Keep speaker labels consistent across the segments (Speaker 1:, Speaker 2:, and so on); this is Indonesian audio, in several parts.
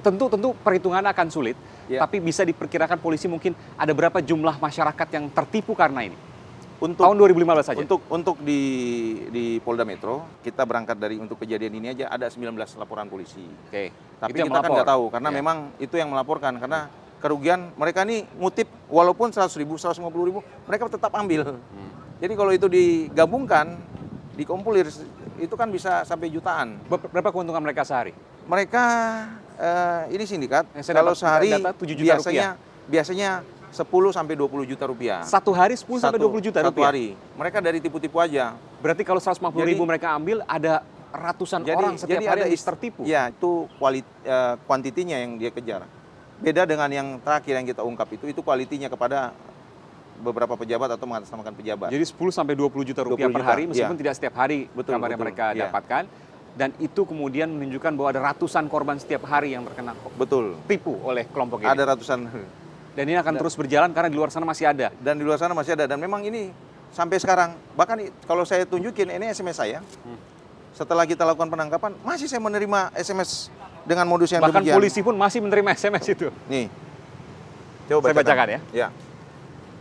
Speaker 1: tentu perhitungannya akan sulit,
Speaker 2: Ya.
Speaker 1: tapi bisa diperkirakan polisi mungkin ada berapa jumlah masyarakat yang tertipu karena ini?
Speaker 2: Untuk
Speaker 1: Tahun 2015 saja.
Speaker 2: Untuk di Polda Metro, kita berangkat dari untuk kejadian ini aja ada 19 laporan polisi.
Speaker 1: Oke.
Speaker 2: Tapi
Speaker 1: Itu yang
Speaker 2: kita kan
Speaker 1: melapor.
Speaker 2: nggak tahu karena
Speaker 1: Ya.
Speaker 2: memang itu yang melaporkan karena kerugian mereka nih ngutip walaupun 100.000, 150.000 mereka tetap ambil. Jadi kalau itu digabungkan, dikumpulir itu kan bisa sampai jutaan.
Speaker 1: Berapa keuntungan mereka sehari?
Speaker 2: Mereka ini sindikat
Speaker 1: Yang saya
Speaker 2: kalau
Speaker 1: dapat
Speaker 2: sehari
Speaker 1: data 7 juta
Speaker 2: biasanya 10 sampai 20 juta rupiah.
Speaker 1: Satu hari 10 sampai 20 juta
Speaker 2: Satu
Speaker 1: rupiah?
Speaker 2: hari. Mereka dari tipu-tipu aja.
Speaker 1: Berarti kalau 150.000 mereka ambil, ada ratusan orang setiap hari yang tertipu?
Speaker 2: Ya, itu kuantitinya yang dia kejar. Beda dengan yang terakhir yang kita ungkap itu kualitinya kepada beberapa pejabat atau mengatasnamakan pejabat.
Speaker 1: Jadi 10 sampai 20 juta rupiah
Speaker 2: 20
Speaker 1: per
Speaker 2: juta,
Speaker 1: hari, meskipun tidak setiap hari kabar yang mereka dapatkan. Dan itu kemudian menunjukkan bahwa ada ratusan korban setiap hari yang terkena tipu oleh kelompok ini.
Speaker 2: Ada ratusan.
Speaker 1: Dan ini akan terus berjalan karena di luar sana masih ada.
Speaker 2: Dan di luar sana masih ada. Dan memang ini sampai sekarang, bahkan kalau saya tunjukin, ini SMS saya. Setelah kita lakukan penangkapan, masih saya menerima SMS dengan modus yang
Speaker 1: bahkan
Speaker 2: demikian.
Speaker 1: polisi pun masih menerima SMS itu.
Speaker 2: Nih, coba
Speaker 1: saya bacakan ya.
Speaker 2: Ya.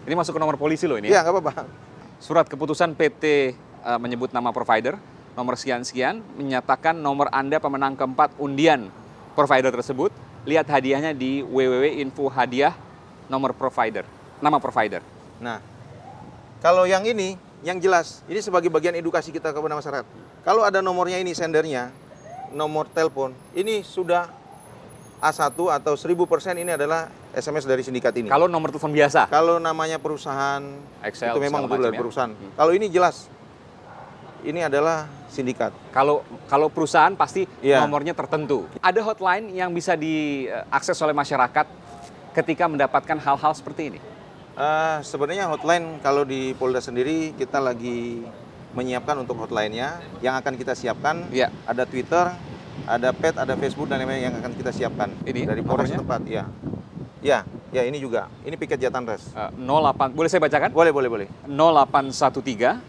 Speaker 1: Ini masuk ke nomor polisi loh ini.
Speaker 2: Iya, nggak apa-apa.
Speaker 1: Surat keputusan PT menyebut nama provider, nomor sekian-sekian, menyatakan nomor Anda pemenang keempat undian provider tersebut. Lihat hadiahnya di www.info-hadiah nomor provider, nama provider.
Speaker 2: Nah, kalau yang ini, yang jelas, ini sebagai bagian edukasi kita kepada masyarakat. Kalau ada nomornya ini, sendernya, nomor telepon, ini sudah A1 atau 1000% ini adalah SMS dari sindikat ini.
Speaker 1: Kalau nomor telepon biasa?
Speaker 2: Kalau namanya perusahaan,
Speaker 1: Excel,
Speaker 2: itu memang betul dari perusahaan.
Speaker 1: Ya?
Speaker 2: Kalau ini jelas, ini adalah sindikat.
Speaker 1: Kalau perusahaan pasti nomornya tertentu. Ada hotline yang bisa diakses oleh masyarakat ketika mendapatkan hal-hal seperti ini?
Speaker 2: Sebenarnya hotline kalau di Polda sendiri kita lagi menyiapkan untuk hotline-nya. Yang akan kita siapkan ada Twitter, ada Pet, ada Facebook dan lain-lain yang akan kita siapkan.
Speaker 1: Ini
Speaker 2: dari Polres setempat. Ya, ini juga. Ini piket Jatanres.
Speaker 1: 08, boleh saya bacakan?
Speaker 2: Boleh.
Speaker 1: 0813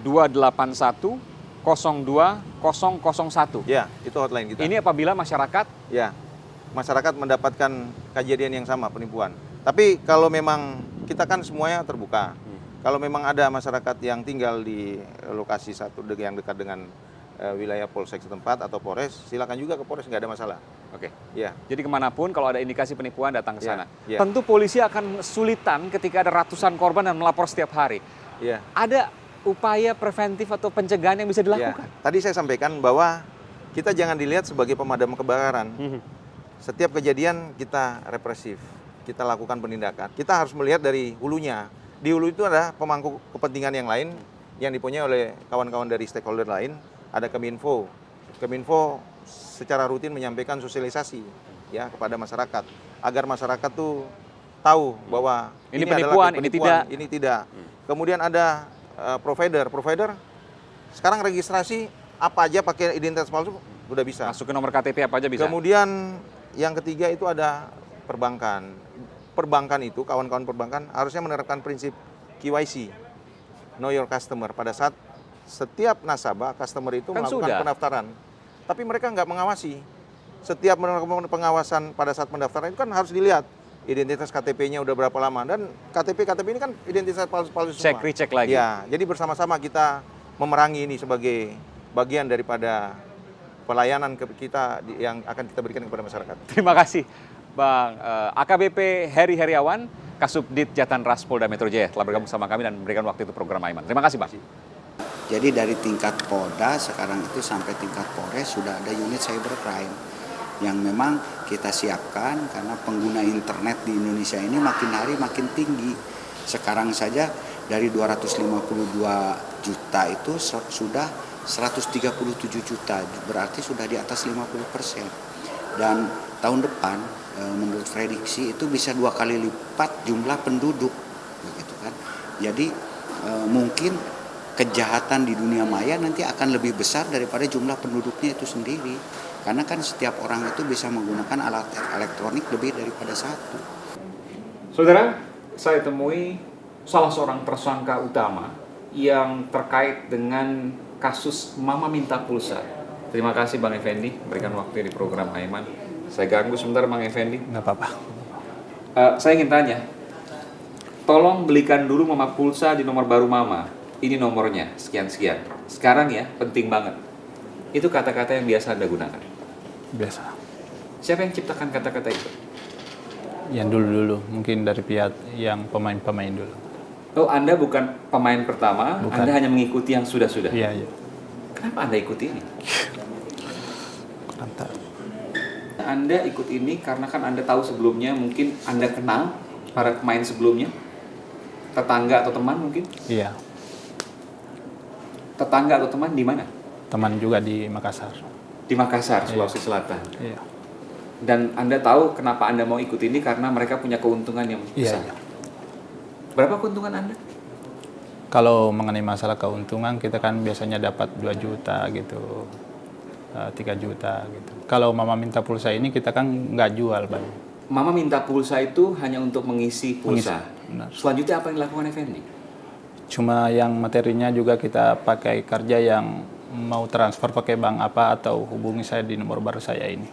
Speaker 1: 281 02001.
Speaker 2: Ya, itu hotline kita.
Speaker 1: Ini apabila masyarakat
Speaker 2: masyarakat mendapatkan kejadian yang sama, penipuan. Tapi kalau memang kita kan semuanya terbuka. Kalau memang ada masyarakat yang tinggal di lokasi yang dekat dengan wilayah Polsek setempat atau Polres, silakan juga ke Polres, nggak ada masalah.
Speaker 1: Oke.
Speaker 2: Ya.
Speaker 1: Jadi kemanapun kalau ada indikasi penipuan datang ke sana.
Speaker 2: Ya.
Speaker 1: Tentu polisi akan kesulitan ketika ada ratusan korban dan melapor setiap hari.
Speaker 2: Ya.
Speaker 1: Ada upaya preventif atau pencegahan yang bisa dilakukan?
Speaker 2: Tadi saya sampaikan bahwa kita jangan dilihat sebagai pemadam kebakaran. Setiap kejadian kita represif, kita lakukan penindakan. Kita harus melihat dari hulunya. Di hulu itu ada pemangku kepentingan yang lain yang dipunyai oleh kawan-kawan dari stakeholder lain. Ada Kominfo. Kominfo secara rutin menyampaikan sosialisasi kepada masyarakat agar masyarakat tuh tahu bahwa
Speaker 1: ini penipuan,
Speaker 2: ini tidak. Kemudian ada provider sekarang registrasi apa aja pakai identitas palsu udah bisa.
Speaker 1: Masuk ke nomor KTP apa aja bisa.
Speaker 2: Kemudian yang ketiga itu ada perbankan. Perbankan itu, kawan-kawan perbankan harusnya menerapkan prinsip KYC, Know Your Customer. Pada saat setiap nasabah, customer itu melakukan pendaftaran. Tapi mereka nggak mengawasi. Setiap melakukan pengawasan pada saat pendaftaran itu kan harus dilihat. Identitas KTP-nya udah berapa lama. Dan KTP ini kan identitas palsu semua.
Speaker 1: Recheck lagi.
Speaker 2: Ya, jadi bersama-sama kita memerangi ini sebagai bagian daripada pelayanan kita yang akan kita berikan kepada masyarakat.
Speaker 1: Terima kasih Bang AKBP Heri Heriawan, Kasubdit Jatanras Polda Metro Jaya telah bergabung sama kami dan memberikan waktu itu program Aiman. Terima kasih Bang.
Speaker 3: Jadi dari tingkat Polda sekarang itu sampai tingkat Polres sudah ada unit cybercrime yang memang kita siapkan karena pengguna internet di Indonesia ini makin hari makin tinggi. Sekarang saja dari 252 juta itu sudah 137 juta, berarti sudah di atas 50%. Dan tahun depan menurut prediksi itu bisa 2 kali lipat jumlah penduduk, begitu kan. Jadi mungkin kejahatan di dunia maya nanti akan lebih besar daripada jumlah penduduknya itu sendiri. Karena kan setiap orang itu bisa menggunakan alat elektronik lebih daripada satu.
Speaker 1: Saudara, saya temui salah seorang tersangka utama yang terkait dengan kasus Mama Minta Pulsa. Terima kasih Bang Effendi berikan waktu di program Aiman. Saya ganggu sebentar, Mang Effendi.
Speaker 4: Nggak apa-apa.
Speaker 1: Saya ingin tanya, tolong belikan dulu Mama pulsa di nomor baru Mama. Ini nomornya, sekian-sekian. Sekarang ya, penting banget. Itu kata-kata yang biasa Anda gunakan.
Speaker 4: Biasa.
Speaker 1: Siapa yang ciptakan kata-kata itu?
Speaker 4: Yang dulu-dulu, mungkin dari pihak yang pemain-pemain dulu.
Speaker 1: Oh, Anda bukan pemain pertama,
Speaker 4: Bukan.
Speaker 1: Anda hanya mengikuti yang sudah-sudah.
Speaker 4: Iya, iya.
Speaker 1: Kenapa Anda ikuti ini?
Speaker 4: Kurang tahu.
Speaker 1: Anda ikut ini karena kan Anda tahu sebelumnya, mungkin Anda kenal para pemain sebelumnya, tetangga atau teman mungkin?
Speaker 4: Iya,
Speaker 1: Tetangga atau teman di mana?
Speaker 4: teman juga di Makassar.
Speaker 1: Di Makassar, Sulawesi Selatan.
Speaker 4: Iya.
Speaker 1: Dan Anda tahu kenapa Anda mau ikut ini karena mereka punya keuntungan yang
Speaker 4: Iya,
Speaker 1: besar.
Speaker 4: iya.
Speaker 1: Berapa keuntungan Anda?
Speaker 4: Kalau mengenai masalah keuntungan, kita kan biasanya dapat 2 juta gitu, 3 juta gitu. Kalau Mama minta pulsa ini, kita kan nggak jual, Bang.
Speaker 1: Mama minta pulsa itu hanya untuk mengisi pulsa.
Speaker 4: Benar.
Speaker 1: Selanjutnya apa yang dilakukan Effendi?
Speaker 4: Cuma yang materinya juga kita pakai kerja yang mau transfer pakai bank apa atau hubungi saya di nomor baru saya ini.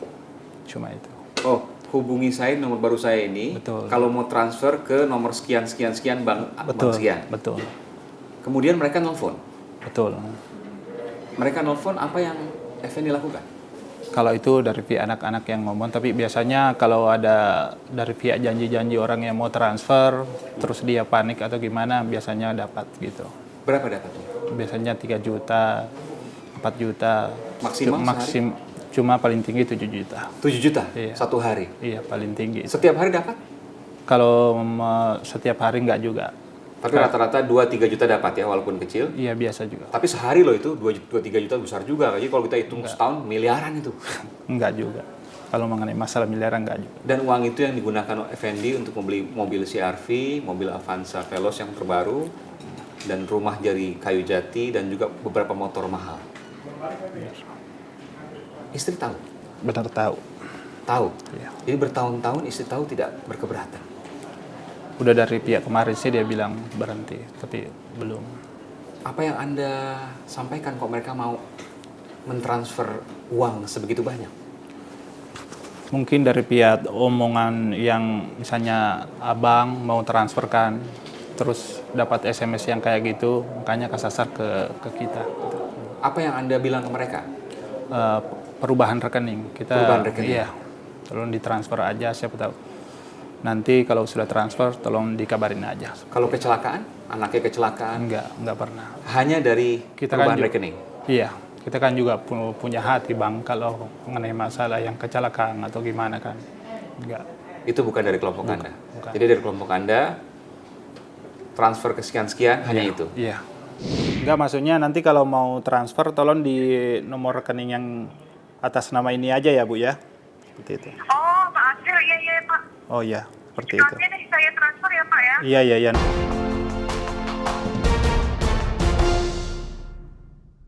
Speaker 4: Cuma itu.
Speaker 1: Oh, hubungi saya nomor baru saya ini.
Speaker 4: Betul.
Speaker 1: Kalau mau transfer ke nomor sekian bank
Speaker 4: Betul.
Speaker 1: sekian.
Speaker 4: Betul.
Speaker 1: Kemudian mereka nelfon.
Speaker 4: Betul.
Speaker 1: Mereka nelfon, apa yang Effendi lakukan?
Speaker 4: Kalau itu dari pihak anak-anak yang ngomong, tapi biasanya kalau ada dari pihak janji-janji orang yang mau transfer, terus dia panik atau gimana, biasanya dapat gitu.
Speaker 1: Berapa dapatnya?
Speaker 4: Biasanya 3 juta, 4 juta.
Speaker 1: Maksimal
Speaker 4: Cuma paling tinggi 7 juta.
Speaker 1: 7 juta
Speaker 4: Iya.
Speaker 1: satu hari.
Speaker 4: Iya, paling tinggi.
Speaker 1: Setiap hari dapat?
Speaker 4: Kalau setiap hari nggak juga.
Speaker 1: Tapi rata-rata 2-3 juta dapat ya, walaupun kecil.
Speaker 4: Iya, biasa juga.
Speaker 1: Tapi sehari loh itu 2-3 juta besar juga. Jadi kalau kita hitung setahun miliaran itu.
Speaker 4: Enggak juga. Kalau mengenai masalah miliaran enggak juga.
Speaker 1: Dan uang itu yang digunakan Effendi untuk membeli mobil CR-V, mobil Avanza Veloz yang terbaru, dan rumah dari kayu jati, dan juga beberapa motor mahal. Istri tahu?
Speaker 4: Benar tahu.
Speaker 1: Tahu?
Speaker 4: Iya.
Speaker 1: Jadi bertahun-tahun istri tahu tidak berkeberatan.
Speaker 4: Udah dari pihak kemarin sih dia bilang berhenti, tapi belum.
Speaker 1: Apa yang Anda sampaikan kok mereka mau mentransfer uang sebegitu banyak?
Speaker 4: Mungkin dari pihak omongan yang misalnya abang mau transferkan, terus dapat SMS yang kayak gitu, makanya kesasar ke kita.
Speaker 1: Apa yang Anda bilang ke mereka?
Speaker 4: Perubahan rekening.
Speaker 1: Perubahan rekening?
Speaker 4: Iya, tolong ditransfer aja, siapa tahu. Nanti kalau sudah transfer, tolong dikabarin aja.
Speaker 1: Kalau kecelakaan? Anaknya kecelakaan?
Speaker 4: Enggak pernah.
Speaker 1: Hanya dari
Speaker 4: Kita
Speaker 1: perubahan
Speaker 4: kan
Speaker 1: rekening?
Speaker 4: Iya, kita kan juga punya hati bang, kalau mengenai masalah yang kecelakaan atau gimana kan. Enggak.
Speaker 1: Itu bukan dari kelompok Anda?
Speaker 4: bukan.
Speaker 1: Jadi dari kelompok Anda, transfer ke sekian-sekian, hanya itu?
Speaker 4: Iya. Enggak, maksudnya nanti kalau mau transfer, tolong di nomor rekening yang atas nama ini aja ya Bu ya. Seperti itu.
Speaker 5: Oh, Pak Adil, iya Pak.
Speaker 4: Oh iya, seperti itu.
Speaker 5: Nanti nih saya transfer ya Pak ya.
Speaker 4: Iya.